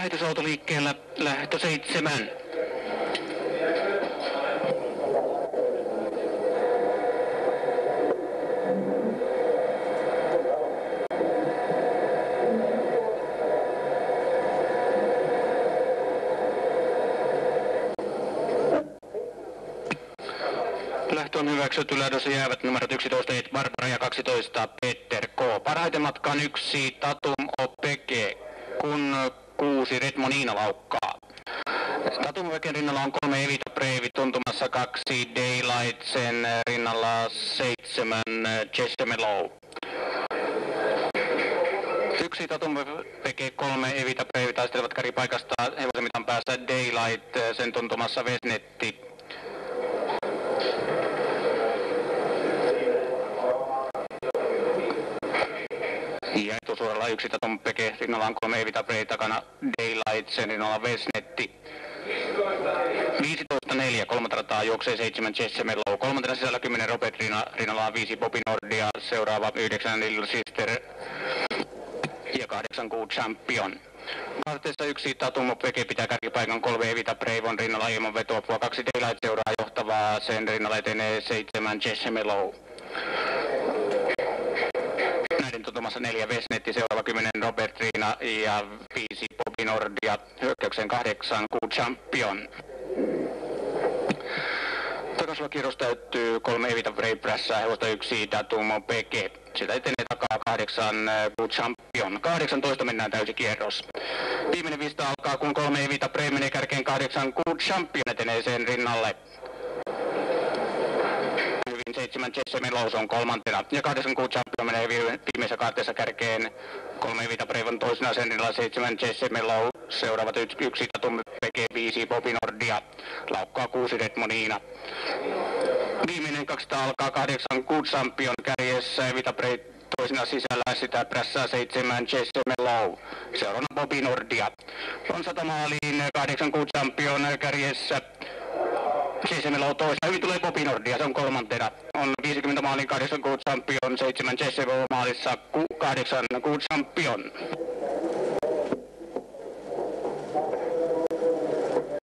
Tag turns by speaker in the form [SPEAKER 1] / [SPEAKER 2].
[SPEAKER 1] lähetysauto liikkeellä, lähtö 7. Lähtö on hyväksytty. Lähdössä jäävät numerot 11 Ed Barbara ja 12 Peter K. Parhaiten matkaan 1 Tatum Opeke, kun 6 Redmonina laukkaa. Tatum Opeken rinnalla on 3 Evita Breivik, tuntumassa 2 Daylight, sen rinnalla 7 Jessemelow. 1 Tatum Opeke, 3 Evita Breivik taistelevat kärkipaikasta hevosen mitan päässä Daylight, sen tuntumassa Vesnetti. Ja etusuoralla 1 Tatum Opeke, rinnalla on 3 Evita Breivik, takana Daylight, sen rinnalla Vesnetti. 15.4, kolmatta rataa juoksee 7 Jessemelow, kolmantena sisällä 10 Robert rinnalla on 5 Bobby Nordia, seuraava 9 Little Sister ja 8 Good Champion. Kaarteessa 1 Tatum Opeke pitää kärkipaikan, 3 Evita Breivik on rinnalla ilman vetoapua, 2 Daylight seuraa johtavaa, sen rinnalla etenee 7 Jessemelow. Näiden tuntumassa 4 Vesnetti, seuraava 10 Robert Riina ja 5 Bobby Nordia, hyökkäyksen 8 Good Champion. Takaisella kierros täyttyy 3 Evita Breivik prässää, hevosta 1 Tatum Opeke. Sitä etenee takaa 8 Good Champion. 18 mennään täysi kierros. Viimeinen vista alkaa, kun 3 Evita Breivik menee kärkeen, 8 Good Champion etenee sen rinnalle. 7 Jessemelow on kolmantena ja 8 Good Champion menee viimeisessä kaarteessa kärkeen. 3 Evita Breivik on toisena, sen rinnalla 7 Jessemelow. Seuraavat 1 Tatum Opeke, 5 Bobby Nordia, laukkaa 6 Redmonina. Viimeinen 200 alkaa 8 Good Champion kärjessä, Evita Breivik toisena sisällä, sitä prässää 7 Jessemelow. Seuraavana Bobby Nordia. On 100 maaliin 8 Good Champion kärjessä. Jessemelow toisena. Hyvin tulee Bobby Nordia, se on kolmantena. On 50 maalin 8 Good Champion, 7 Jessemelow maalissa 8 Good Champion.